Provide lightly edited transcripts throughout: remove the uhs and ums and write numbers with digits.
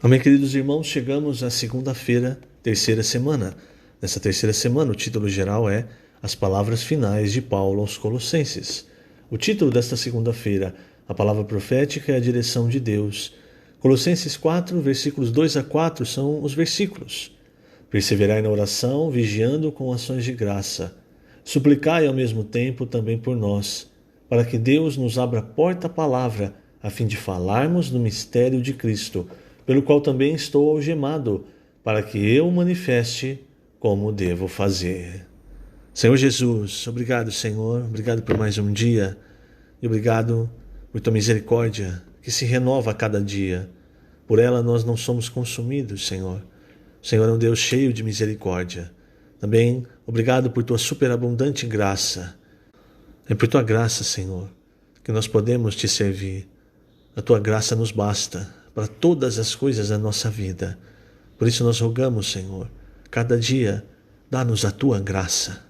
Amém, queridos irmãos, chegamos à segunda-feira, terceira semana. Nessa terceira semana, o título geral é As Palavras Finais de Paulo aos Colossenses. O título desta segunda-feira, a palavra profética é a direção de Deus. Colossenses 4, versículos 2 a 4 são os versículos. Perseverai na oração, vigiando com ações de graça. Suplicai ao mesmo tempo também por nós, para que Deus nos abra a porta à palavra, a fim de falarmos do mistério de Cristo, pelo qual também estou algemado, para que eu manifeste como devo fazer. Senhor Jesus, obrigado, Senhor, obrigado por mais um dia, e obrigado por tua misericórdia, que se renova a cada dia. Por ela nós não somos consumidos, Senhor. O Senhor é um Deus cheio de misericórdia. Também obrigado por tua superabundante graça. É por tua graça, Senhor, que nós podemos te servir. A tua graça nos basta para todas as coisas da nossa vida. Por isso nós rogamos, Senhor, cada dia, dá-nos a tua graça.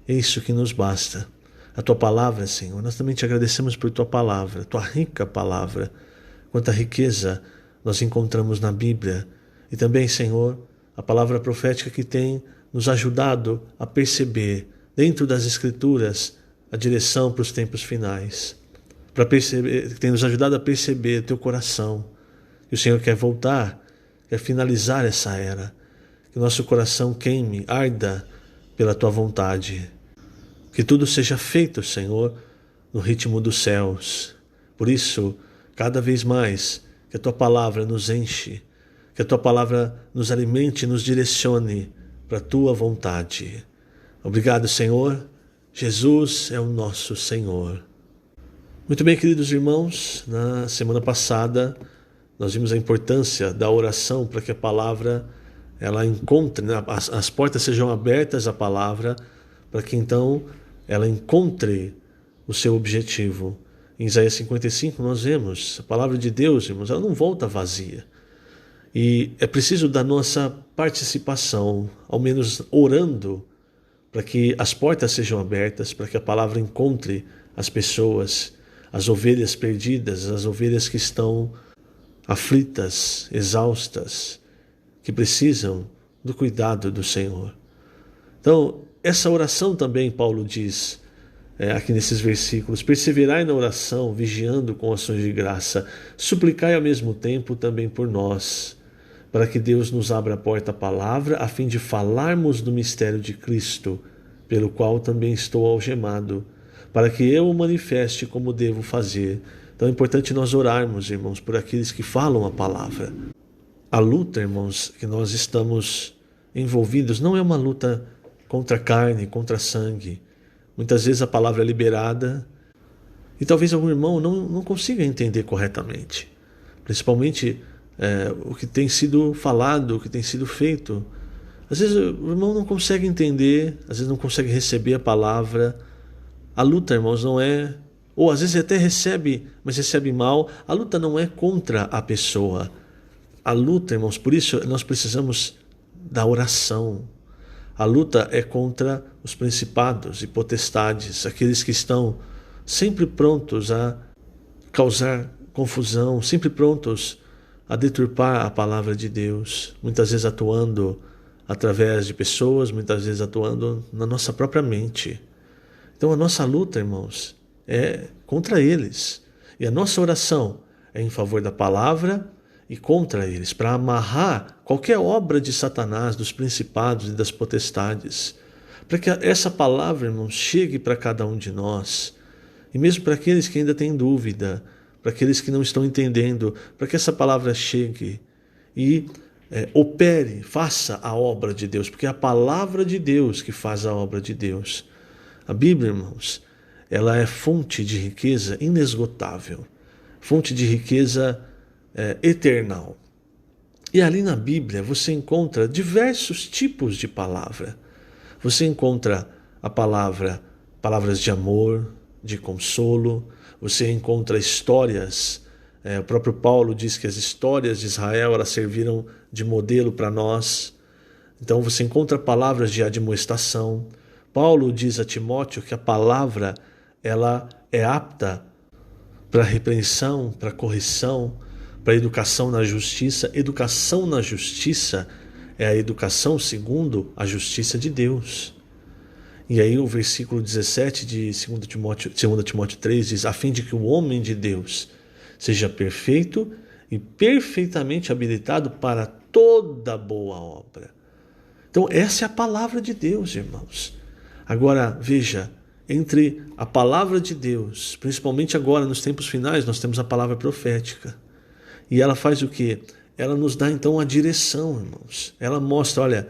É isso que nos basta. A tua palavra, Senhor, nós também te agradecemos por tua palavra, tua rica palavra. Quanta riqueza nós encontramos na Bíblia. E também, Senhor, a palavra profética que tem nos ajudado a perceber, dentro das Escrituras, a direção para os tempos finais. Para perceber, que tem nos ajudado a perceber teu coração. Que o Senhor quer voltar, quer finalizar essa era. Que o nosso coração queime, arda pela tua vontade. Que tudo seja feito, Senhor, no ritmo dos céus. Por isso, cada vez mais, que a tua palavra nos enche, que a tua palavra nos alimente e nos direcione para a tua vontade. Obrigado, Senhor. Jesus é o nosso Senhor. Muito bem, queridos irmãos, na semana passada nós vimos a importância da oração para que a palavra ela encontre, né, as portas sejam abertas à palavra, para que então ela encontre o seu objetivo. Em Isaías 55 nós vemos a palavra de Deus, irmãos, ela não volta vazia. E é preciso da nossa participação, ao menos orando, para que as portas sejam abertas, para que a palavra encontre as pessoas, as ovelhas perdidas, as ovelhas que estão aflitas, exaustas, que precisam do cuidado do Senhor. Então, essa oração também, Paulo diz, aqui nesses versículos, perseverai na oração, vigiando com ações de graça, suplicai ao mesmo tempo também por nós, para que Deus nos abra a porta à palavra, a fim de falarmos do mistério de Cristo, pelo qual também estou algemado, para que eu o manifeste como devo fazer. Então é importante nós orarmos, irmãos, por aqueles que falam a palavra. A luta, irmãos, que nós estamos envolvidos não é uma luta contra a carne, contra sangue. Muitas vezes a palavra é liberada e talvez algum irmão não consiga entender corretamente. Principalmente o que tem sido falado, o que tem sido feito. Às vezes o irmão não consegue entender, às vezes não consegue receber a palavra. A luta, irmãos, não é... Ou às vezes até recebe, mas recebe mal. A luta não é contra a pessoa. A luta, irmãos, por isso nós precisamos da oração. A luta é contra os principados e potestades, aqueles que estão sempre prontos a causar confusão, sempre prontos a deturpar a palavra de Deus, muitas vezes atuando através de pessoas, muitas vezes atuando na nossa própria mente. Então a nossa luta, irmãos, é contra eles. E a nossa oração é em favor da palavra e contra eles, para amarrar qualquer obra de Satanás, dos principados e das potestades, para que essa palavra, irmãos, chegue para cada um de nós, e mesmo para aqueles que ainda têm dúvida, para aqueles que não estão entendendo, para que essa palavra chegue e opere, faça a obra de Deus, porque é a palavra de Deus que faz a obra de Deus. A Bíblia, irmãos, ela é fonte de riqueza inesgotável, fonte de riqueza eternal. E ali na Bíblia você encontra diversos tipos de palavra. Você encontra a palavras de amor, de consolo, você encontra histórias. O próprio Paulo diz que as histórias de Israel elas serviram de modelo para nós. Então você encontra palavras de admoestação. Paulo diz a Timóteo que a palavra ela é apta para repreensão, para correção, para a educação na justiça. Educação na justiça é a educação segundo a justiça de Deus. E aí o versículo 17 de 2 Timóteo 3 diz: a fim de que o homem de Deus seja perfeito e perfeitamente habilitado para toda boa obra. Então essa é a palavra de Deus, irmãos. Agora veja, entre a palavra de Deus, principalmente agora nos tempos finais, nós temos a palavra profética. E ela faz o quê? Ela nos dá então a direção, irmãos. Ela mostra, olha,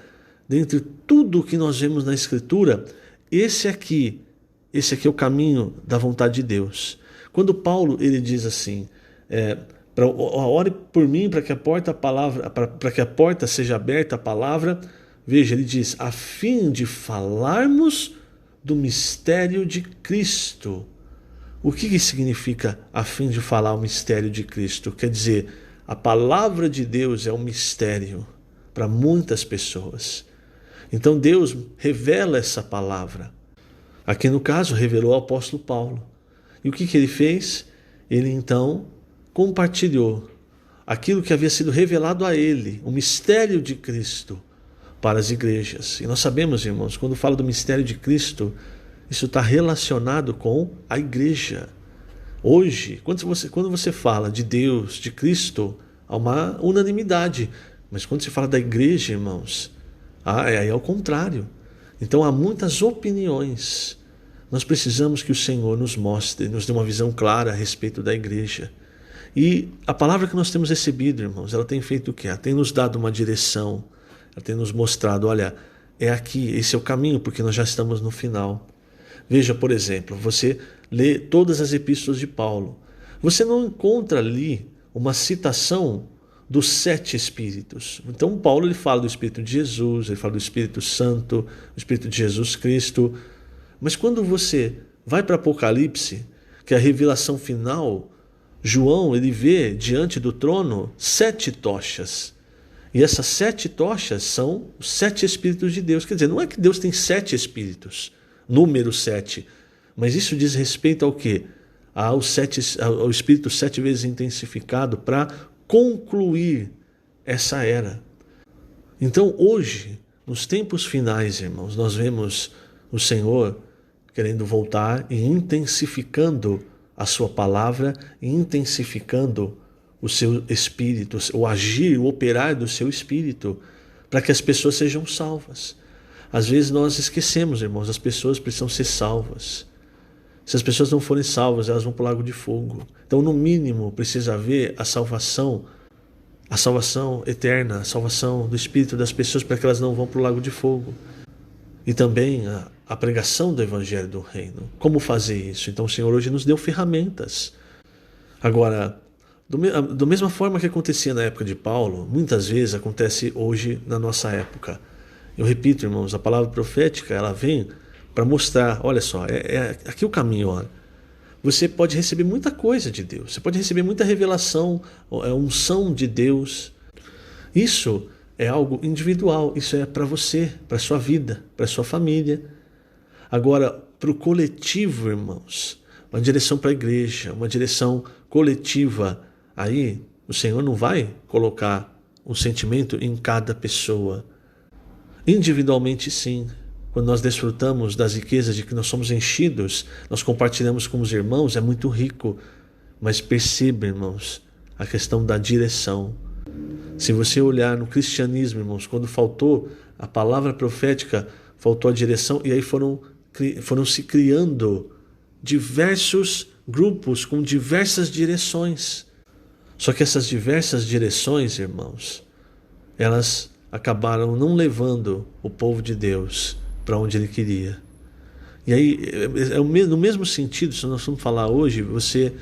dentre tudo o que nós vemos na Escritura, esse aqui é o caminho da vontade de Deus. Quando Paulo ele diz assim, ore por mim para que a porta seja aberta a palavra, veja, ele diz, a fim de falarmos do mistério de Cristo. O que significa a fim de falar o mistério de Cristo? Quer dizer, a palavra de Deus é um mistério para muitas pessoas. Então Deus revela essa palavra. Aqui no caso, revelou ao apóstolo Paulo. E o que ele fez? Ele então compartilhou aquilo que havia sido revelado a ele, o mistério de Cristo, para as igrejas. E nós sabemos, irmãos, quando fala do mistério de Cristo, isso está relacionado com a igreja. Hoje, quando você fala de Deus, de Cristo, há uma unanimidade. Mas quando se fala da igreja, irmãos, aí é o contrário. Então há muitas opiniões. Nós precisamos que o Senhor nos mostre, nos dê uma visão clara a respeito da igreja. E a palavra que nós temos recebido, irmãos, ela tem feito o quê? Ela tem nos dado uma direção. Ela tem nos mostrado, olha, é aqui, esse é o caminho, porque nós já estamos no final. Veja, por exemplo, você lê todas as epístolas de Paulo. Você não encontra ali uma citação dos 7 Espíritos. Então Paulo ele fala do Espírito de Jesus, ele fala do Espírito Santo, do Espírito de Jesus Cristo. Mas quando você vai para Apocalipse, que é a revelação final, João ele vê diante do trono 7 tochas. E essas 7 tochas são os 7 Espíritos de Deus. Quer dizer, não é que Deus tem 7 Espíritos, número 7, mas isso diz respeito ao quê? Ao Espírito 7 vezes intensificado para concluir essa era. Então hoje, nos tempos finais, irmãos, nós vemos o Senhor querendo voltar e intensificando a sua palavra e intensificando o seu espírito, o agir, o operar do seu espírito, para que as pessoas sejam salvas. Às vezes nós esquecemos, irmãos, as pessoas precisam ser salvas. Se as pessoas não forem salvas, elas vão para o lago de fogo. Então, no mínimo, precisa haver a salvação eterna, a salvação do espírito das pessoas para que elas não vão para o lago de fogo. E também a pregação do Evangelho do Reino. Como fazer isso? Então, o Senhor hoje nos deu ferramentas. Agora, da mesma forma que acontecia na época de Paulo, muitas vezes acontece hoje na nossa época. Eu repito, irmãos, a palavra profética, ela vem para mostrar, olha só, é aqui o caminho, olha. Você pode receber muita coisa de Deus, você pode receber muita revelação, unção de Deus. Isso é algo individual, isso é para você, para a sua vida, para a sua família. Agora, para o coletivo, irmãos, uma direção para a igreja, uma direção coletiva, aí o Senhor não vai colocar um sentimento em cada pessoa. Individualmente, sim. Quando nós desfrutamos das riquezas de que nós somos enchidos, nós compartilhamos com os irmãos, é muito rico. Mas perceba, irmãos, a questão da direção. Se você olhar no cristianismo, irmãos, quando faltou a palavra profética, faltou a direção, e aí foram se criando diversos grupos com diversas direções. Só que essas diversas direções, irmãos, elas acabaram não levando o povo de Deus para onde ele queria. E aí, no mesmo sentido, se nós vamos falar hoje, você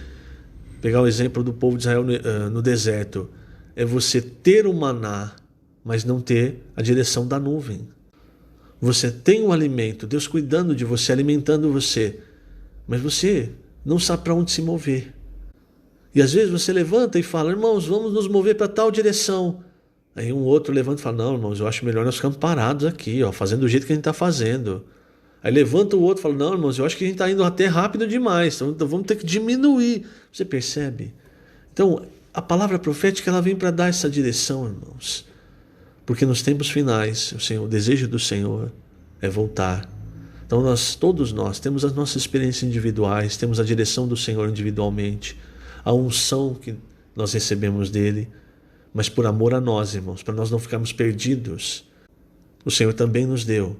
pegar o exemplo do povo de Israel no deserto, é você ter o maná, mas não ter a direção da nuvem. Você tem o alimento, Deus cuidando de você, alimentando você, mas você não sabe para onde se mover. E às vezes você levanta e fala, irmãos, vamos nos mover para tal direção. Aí um outro levanta e fala, não, irmãos, eu acho melhor nós ficarmos parados aqui, fazendo do jeito que a gente está fazendo. Aí levanta o outro e fala, não, irmãos, eu acho que a gente está indo até rápido demais, então vamos ter que diminuir. Você percebe? Então, a palavra profética ela vem para dar essa direção, irmãos. Porque nos tempos finais, o desejo do Senhor é voltar. Então todos nós temos as nossas experiências individuais, temos a direção do Senhor individualmente, a unção que nós recebemos dele, mas por amor a nós, irmãos, para nós não ficarmos perdidos, o Senhor também nos deu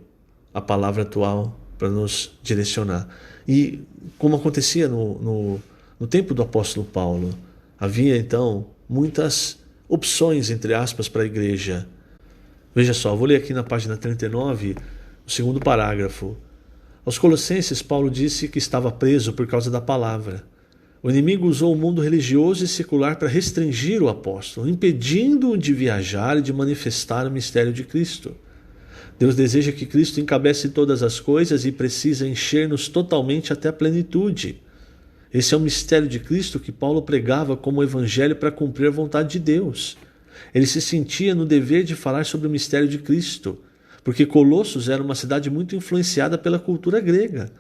a palavra atual para nos direcionar. E como acontecia no tempo do apóstolo Paulo, havia então muitas opções, entre aspas, para a igreja. Veja só, vou ler aqui na página 39, o segundo parágrafo. Aos Colossenses, Paulo disse que estava preso por causa da palavra. O inimigo usou o mundo religioso e secular para restringir o apóstolo, impedindo-o de viajar e de manifestar o mistério de Cristo. Deus deseja que Cristo encabece todas as coisas e precisa encher-nos totalmente até a plenitude. Esse é o mistério de Cristo que Paulo pregava como evangelho para cumprir a vontade de Deus. Ele se sentia no dever de falar sobre o mistério de Cristo, porque Colossos era uma cidade muito influenciada pela cultura grega.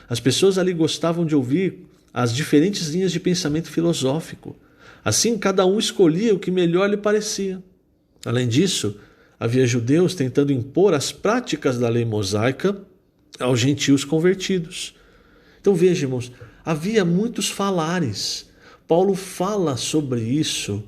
As pessoas ali gostavam de ouvir as diferentes linhas de pensamento filosófico. Assim, cada um escolhia o que melhor lhe parecia. Além disso, havia judeus tentando impor as práticas da lei mosaica aos gentios convertidos. Então veja, irmãos, havia muitos falares. Paulo fala sobre isso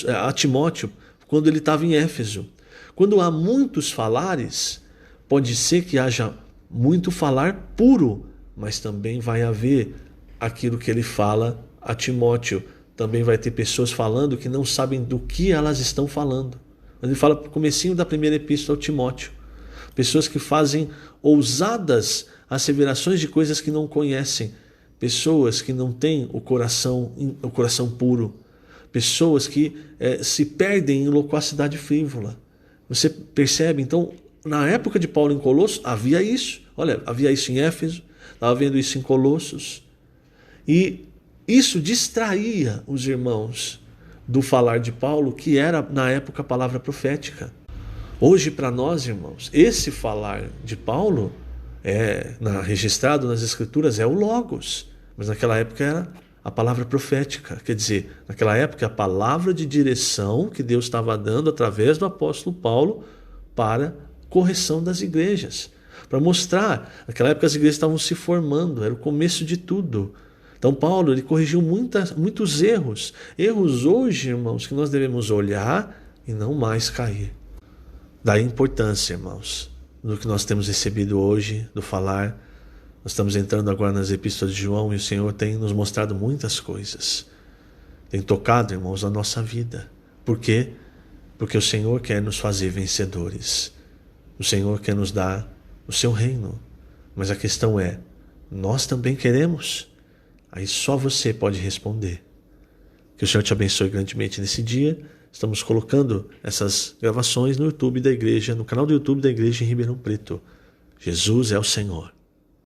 a Timóteo quando ele estava em Éfeso. Quando há muitos falares, pode ser que haja muito falar puro, mas também vai haver aquilo que ele fala a Timóteo. Também vai ter pessoas falando que não sabem do que elas estão falando. Ele fala no comecinho da primeira epístola ao Timóteo. Pessoas que fazem ousadas asseverações de coisas que não conhecem. Pessoas que não têm o coração puro. Pessoas que se perdem em loquacidade frívola. Você percebe? Então, na época de Paulo em Colossos, havia isso. Olha, havia isso em Éfeso, estava vendo isso em Colossos. E isso distraía os irmãos do falar de Paulo, que era, na época, a palavra profética. Hoje, para nós, irmãos, esse falar de Paulo, registrado nas Escrituras, é o Logos. Mas naquela época era a palavra profética. Quer dizer, naquela época, a palavra de direção que Deus estava dando através do apóstolo Paulo para correção das igrejas. Para mostrar, naquela época as igrejas estavam se formando, era o começo de tudo. Então Paulo ele corrigiu muitos erros. Erros hoje, irmãos, que nós devemos olhar e não mais cair. Daí a importância, irmãos, do que nós temos recebido hoje, do falar. Nós estamos entrando agora nas epístolas de João e o Senhor tem nos mostrado muitas coisas. Tem tocado, irmãos, a nossa vida. Por quê? Porque o Senhor quer nos fazer vencedores. O Senhor quer nos dar o seu reino. Mas a questão é, nós também queremos? Aí só você pode responder. Que o Senhor te abençoe grandemente nesse dia. Estamos colocando essas gravações no YouTube da igreja, no canal do YouTube da igreja em Ribeirão Preto. Jesus é o Senhor.